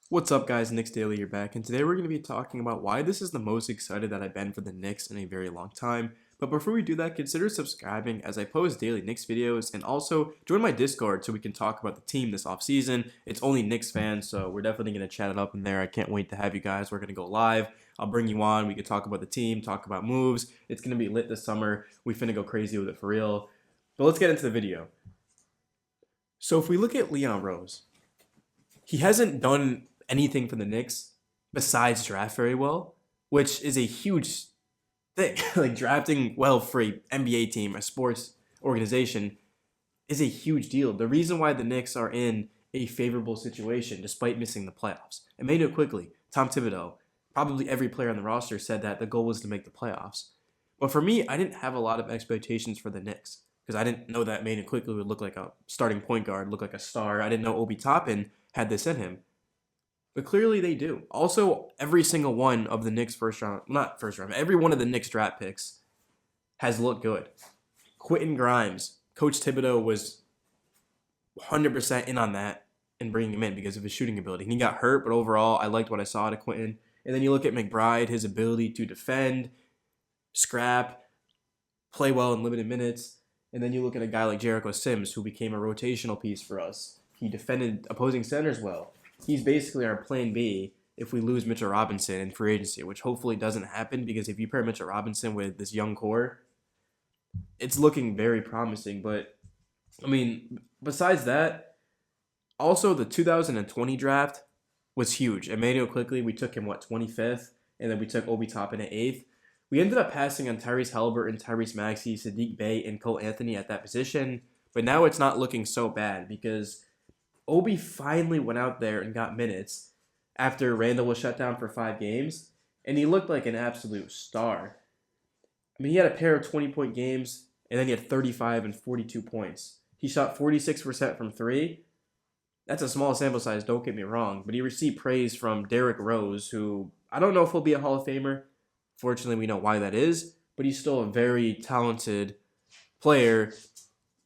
What's up, guys? Knicks Daily here back, and today we're going to be talking about why this is the most excited that I've been for the Knicks in a very long time. But before we do that, consider subscribing as I post daily Knicks videos, and also join my Discord so we can talk about the team this offseason. It's only Knicks fans, so we're definitely going to chat it up in there. I can't wait to have you guys. We're going to go live. I'll bring you on. We can talk about the team, talk about moves. It's going to be lit this summer. We finna go crazy with it for real. But let's get into the video. So if we look at Leon Rose, he hasn't done anything for the Knicks besides draft very well, which is a huge thing. Like drafting well for a NBA team, a sports organization, is a huge deal. The reason why the Knicks are in a favorable situation despite missing the playoffs. And made it quickly. Tom Thibodeau, probably every player on the roster said that the goal was to make the playoffs. But for me, I didn't have a lot of expectations for the Knicks because I didn't know that Made It Quickly would look like a starting point guard, look like a star. I didn't know Obi Toppin had this in him. But clearly they do. Also, every single one of the Knicks not first round, every one of the Knicks draft picks has looked good. Quentin Grimes, Coach Thibodeau was 100% in on that and bringing him in because of his shooting ability. And he got hurt, but overall, I liked what I saw out of Quentin. And then you look at McBride, his ability to defend, scrap, play well in limited minutes. And then you look at a guy like Jericho Sims, who became a rotational piece for us. He defended opposing centers well. He's basically our plan B if we lose Mitchell Robinson in free agency, which hopefully doesn't happen because if you pair Mitchell Robinson with this young core, it's looking very promising. But, I mean, besides that, also the 2020 draft was huge. Emmanuel quickly, we took him, 25th? And then we took Obi Toppin at 8th. We ended up passing on Tyrese Haliburton, Tyrese Maxey, Sadiq Bey, and Cole Anthony at that position. But now it's not looking so bad because Obi finally went out there and got minutes after Randall was shut down for 5 games, and he looked like an absolute star. I mean, he had a pair of 20-point games, and then he had 35 and 42 points. He shot 46% from 3. That's a small sample size, don't get me wrong, but he received praise from Derrick Rose, who I don't know if he'll be a Hall of Famer. Fortunately, we know why that is, but he's still a very talented player,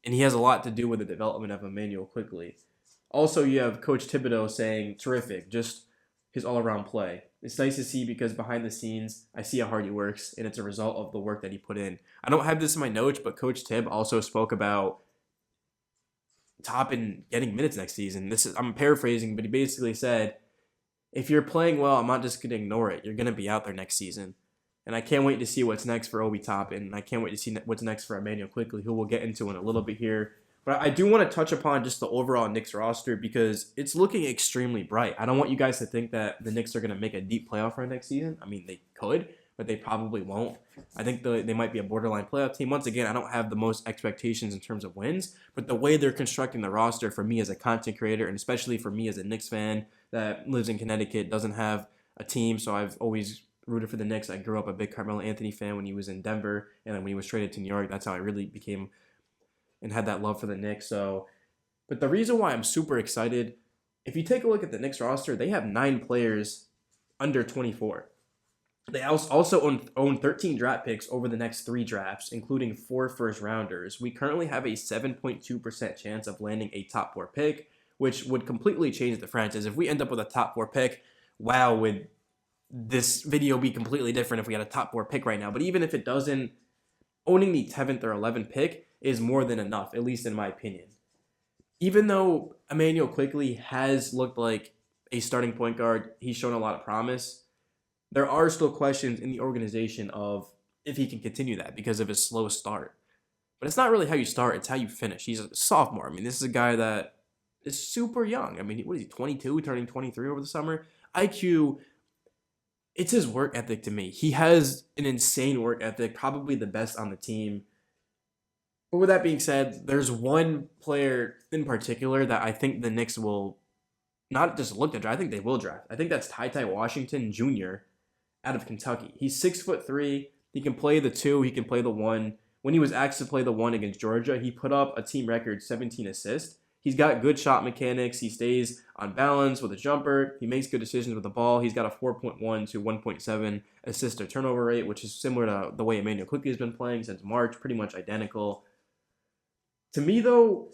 and he has a lot to do with the development of Emmanuel Quickly. Also, you have Coach Thibodeau saying, terrific, just his all-around play. It's nice to see because behind the scenes, I see how hard he works, and it's a result of the work that he put in. I don't have this in my notes, but Coach Tib also spoke about Toppin getting minutes next season. I'm paraphrasing, but he basically said, if you're playing well, I'm not just going to ignore it. You're going to be out there next season. And I can't wait to see what's next for Obi Toppin, and I can't wait to see what's next for Emmanuel Quickly, who we'll get into in a little bit here. But I do want to touch upon just the overall Knicks roster because it's looking extremely bright. I don't want you guys to think that the Knicks are going to make a deep playoff run next season. I mean, they could, but they probably won't. I think they might be a borderline playoff team. Once again, I don't have the most expectations in terms of wins, but the way they're constructing the roster for me as a content creator, and especially for me as a Knicks fan that lives in Connecticut, doesn't have a team, so I've always rooted for the Knicks. I grew up a big Carmelo Anthony fan when he was in Denver, and then when he was traded to New York, that's how I really became and had that love for the Knicks. So, but the reason why I'm super excited, if you take a look at the Knicks roster, they have 9 players under 24. They also own 13 draft picks over the next 3 drafts, including 4 first-rounders. We currently have a 7.2% chance of landing a top 4 pick, which would completely change the franchise. If we end up with a top 4 pick, wow, would this video be completely different if we had a top 4 pick right now. But even if it doesn't, owning the 7th or 11th pick is more than enough, at least in my opinion. Even though Emmanuel Quickly has looked like a starting point guard, he's shown a lot of promise, there are still questions in the organization of if he can continue that because of his slow start. But it's not really how you start, it's how you finish. He's a sophomore. I mean, this is a guy that is super young. I mean, what is he, 22, turning 23 over the summer? IQ, it's his work ethic to me. He has an insane work ethic, probably the best on the team. But with that being said, there's one player in particular that I think the Knicks will not just look to draft, I think they will draft. I think that's Ty Washington Jr. out of Kentucky. He's 6'3". He can play the 2, he can play the 1. When he was asked to play the 1 against Georgia, he put up a team record 17 assists. He's got good shot mechanics. He stays on balance with a jumper. He makes good decisions with the ball. He's got a 4.1 to 1.7 assist to turnover rate, which is similar to the way Emmanuel Quickly has been playing since March, pretty much identical. To me, though,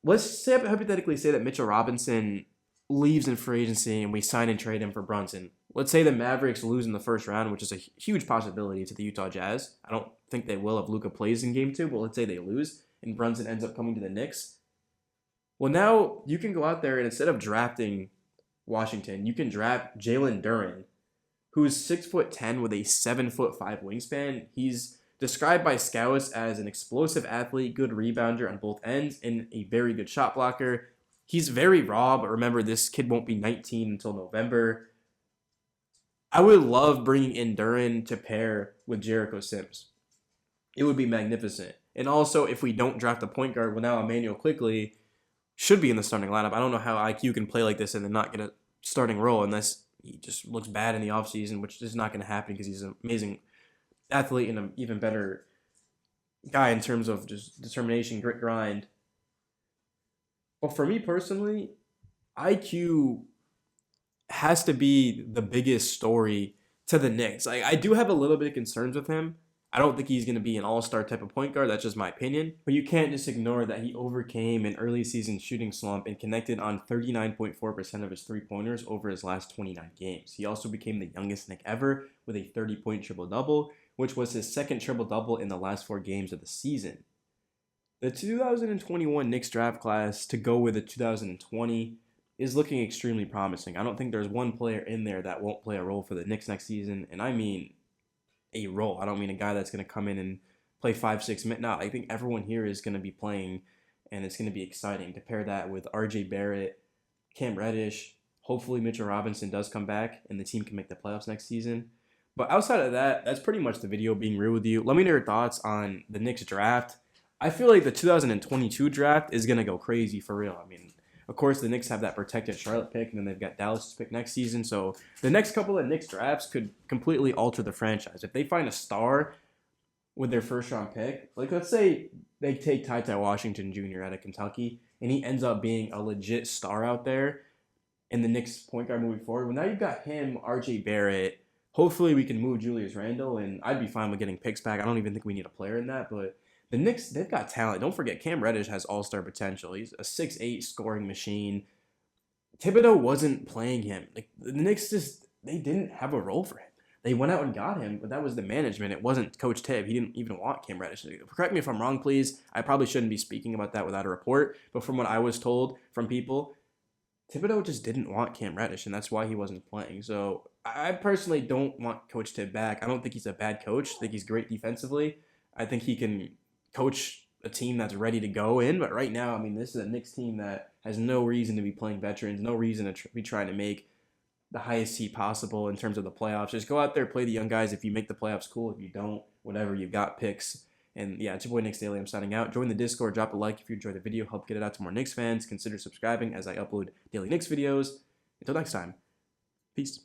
let's say, hypothetically say that Mitchell Robinson leaves in free agency and we sign and trade him for Brunson. Let's say the Mavericks lose in the first round, which is a huge possibility to the Utah Jazz. I don't think they will if Luka plays in game 2, but let's say they lose and Brunson ends up coming to the Knicks. Well, now you can go out there and instead of drafting Washington, you can draft Jalen Duren, who's 6'10" with a 7'5" wingspan. He's described by scouts as an explosive athlete, good rebounder on both ends, and a very good shot blocker. He's very raw, but remember, this kid won't be 19 until November. I would love bringing in Duren to pair with Jericho Sims. It would be magnificent. And also, if we don't draft a point guard, well, now Emmanuel Quickley should be in the starting lineup. I don't know how IQ can play like this and then not get a starting role unless he just looks bad in the offseason, which is not going to happen because he's an amazing athlete and an even better guy in terms of just determination, grit, grind. But for me personally, IQ has to be the biggest story to the Knicks. I do have a little bit of concerns with him. I don't think he's going to be an all-star type of point guard. That's just my opinion. But you can't just ignore that he overcame an early season shooting slump and connected on 39.4% of his three-pointers over his last 29 games. He also became the youngest Knick ever with a 30-point triple-double, which was his second triple-double in the last 4 games of the season. The 2021 Knicks draft class to go with the 2020 is looking extremely promising. I don't think there's one player in there that won't play a role for the Knicks next season, and I mean a role. I don't mean a guy that's going to come in and play 5-6 minutes. No, I think everyone here is going to be playing, and it's going to be exciting. To pair that with RJ Barrett, Cam Reddish, hopefully Mitchell Robinson does come back, and the team can make the playoffs next season. But outside of that, that's pretty much the video, being real with you. Let me know your thoughts on the Knicks draft. I feel like the 2022 draft is going to go crazy for real. I mean, of course, the Knicks have that protected Charlotte pick, and then they've got Dallas' pick next season. So the next couple of Knicks drafts could completely alter the franchise. If they find a star with their first-round pick, like let's say they take Ty Washington Jr. out of Kentucky, and he ends up being a legit star out there in the Knicks point guard moving forward. Well, now you've got him, RJ Barrett. Hopefully we can move Julius Randle, and I'd be fine with getting picks back. I don't even think we need a player in that, but the Knicks, they've got talent. Don't forget, Cam Reddish has all-star potential. He's a 6'8" scoring machine. Thibodeau wasn't playing him. Like the Knicks they didn't have a role for him. They went out and got him, but that was the management. It wasn't Coach Tibb. He didn't even want Cam Reddish. Correct me if I'm wrong, please. I probably shouldn't be speaking about that without a report, but from what I was told from people, Thibodeau just didn't want Cam Reddish, and that's why he wasn't playing. So I personally don't want Coach Tibb back. I don't think he's a bad coach. I think he's great defensively. I think he can coach a team that's ready to go in, but right now, I mean, this is a Knicks team that has no reason to be playing veterans, no reason to be trying to make the highest seed possible in terms of the playoffs. Just go out there, play the young guys. If you make the playoffs, cool. If you don't, whatever, you've got picks. And yeah, it's your boy Knicks Daily. I'm signing out. Join the Discord, drop a like if you enjoyed the video, help get it out to more Knicks fans. Consider subscribing as I upload daily Knicks videos. Until next time, peace.